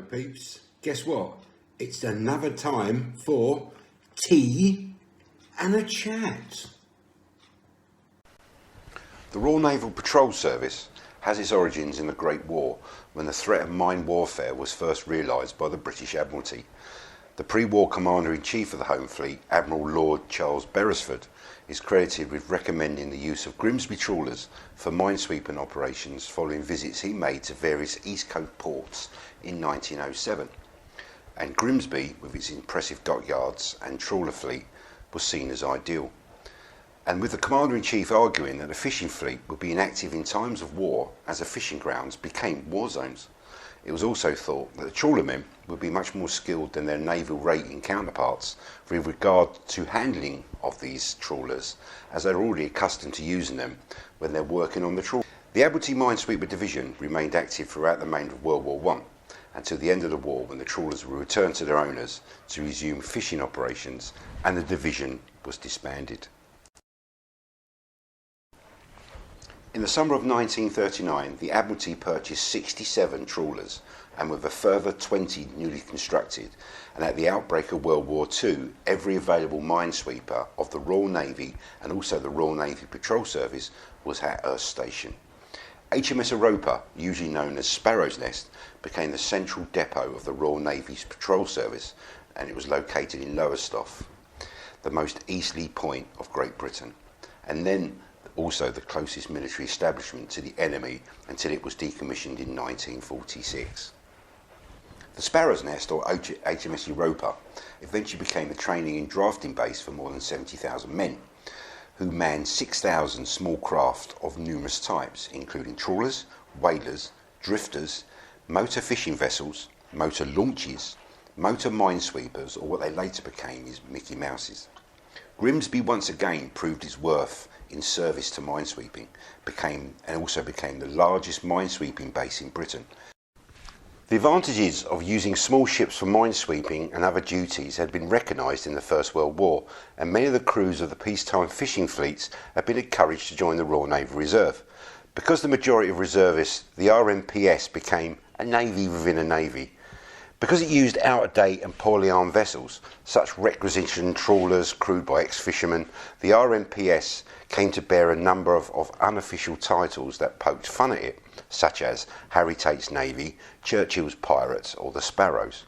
peeps. Guess what? It's another time for tea and a chat. The Royal Naval Patrol Service has its origins in the Great War, when the threat of mine warfare was first realised by the British Admiralty. The pre-war Commander-in-Chief of the Home Fleet, Admiral Lord Charles Beresford, is credited with recommending the use of Grimsby trawlers for minesweeping operations following visits he made to various East Coast ports in 1907. And Grimsby, with its impressive dockyards and trawler fleet, was seen as ideal. And with the Commander-in-Chief arguing that the fishing fleet would be inactive in times of war as the fishing grounds became war zones. It was also thought that the trawlermen would be much more skilled than their naval rating counterparts with regard to handling of these trawlers, as they're already accustomed to using them when they're working on the trawl. The Admiralty Minesweeper Division remained active throughout the remainder of World War I, until the end of the war, when the trawlers were returned to their owners to resume fishing operations, and the division was disbanded. In the summer of 1939, the Admiralty purchased 67 trawlers, and with a further 20 newly constructed, and at the outbreak of World War II, every available minesweeper of the Royal Navy and also the Royal Navy Patrol Service was at Earth Station. HMS Europa, usually known as Sparrows Nest, became the central depot of the Royal Navy's Patrol Service, and it was located in Lowestoft, the most easterly point of Great Britain, and then also the closest military establishment to the enemy until it was decommissioned in 1946. The Sparrows Nest, or HMS Europa, eventually became the training and drafting base for more than 70,000 men, who manned 6,000 small craft of numerous types, including trawlers, whalers, drifters, motor fishing vessels, motor launches, motor minesweepers, or what they later became as Mickey Mouses. Grimsby once again proved its worth in service to minesweeping, and also became the largest minesweeping base in Britain. The advantages of using small ships for minesweeping and other duties had been recognised in the First World War, and many of the crews of the peacetime fishing fleets had been encouraged to join the Royal Naval Reserve. Because the majority of reservists, the RNPS became a navy within a navy. Because it used out-of-date and poorly armed vessels, such requisitioned trawlers crewed by ex-fishermen, the RNPS came to bear a number of unofficial titles that poked fun at it, such as Harry Tate's Navy, Churchill's Pirates, or the Sparrows.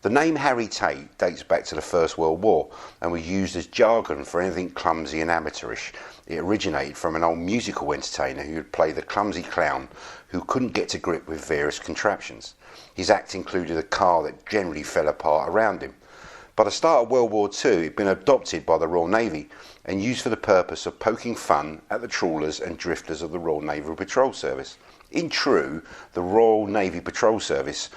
The name Harry Tate dates back to the First World War and was used as jargon for anything clumsy and amateurish. It originated from an old musical entertainer who would play the clumsy clown who couldn't get to grip with various contraptions. His act included a car that generally fell apart around him. By the start of World War II, it had been adopted by the Royal Navy and used for the purpose of poking fun at the trawlers and drifters of the Royal Naval Patrol Service. In true, the Royal Navy Patrol Service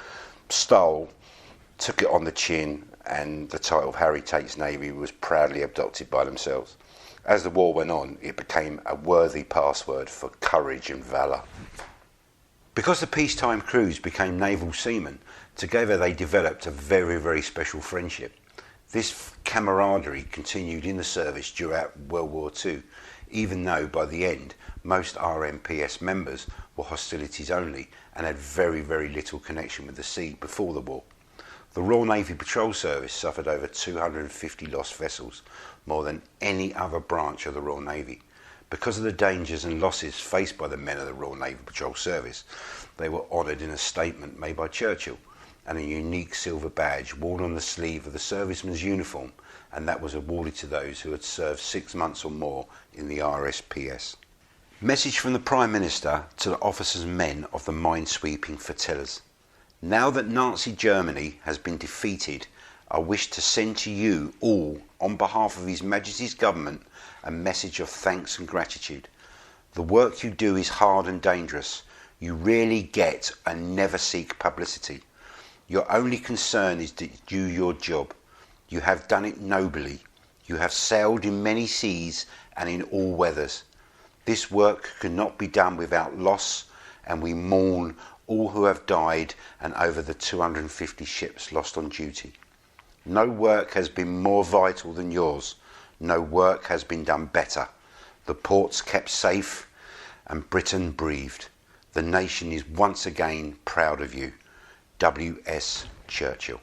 took it on the chin, and the title of Harry Tate's Navy was proudly adopted by themselves. As the war went on, it became a worthy password for courage and valour. Because the peacetime crews became naval seamen, together they developed a very, very special friendship. This camaraderie continued in the service during World War II, even though by the end most RNPS members were hostilities only and had very, very little connection with the sea before the war. The Royal Navy Patrol Service suffered over 250 lost vessels, more than any other branch of the Royal Navy. Because of the dangers and losses faced by the men of the Royal Navy Patrol Service, they were honoured in a statement made by Churchill and a unique silver badge worn on the sleeve of the serviceman's uniform, and that was awarded to those who had served 6 months or more in the RSPS. Message from the Prime Minister to the officers and men of the minesweeping flotillas. Now that Nazi Germany has been defeated, I wish to send to you all, on behalf of His Majesty's Government, a message of thanks and gratitude. The work you do is hard and dangerous. You rarely get and never seek publicity. Your only concern is to do your job. You have done it nobly. You have sailed in many seas and in all weathers. This work could not be done without loss, and we mourn all who have died and over the 250 ships lost on duty. No work has been more vital than yours. No work has been done better. The ports kept safe and Britain breathed. The nation is once again proud of you. W.S. Churchill.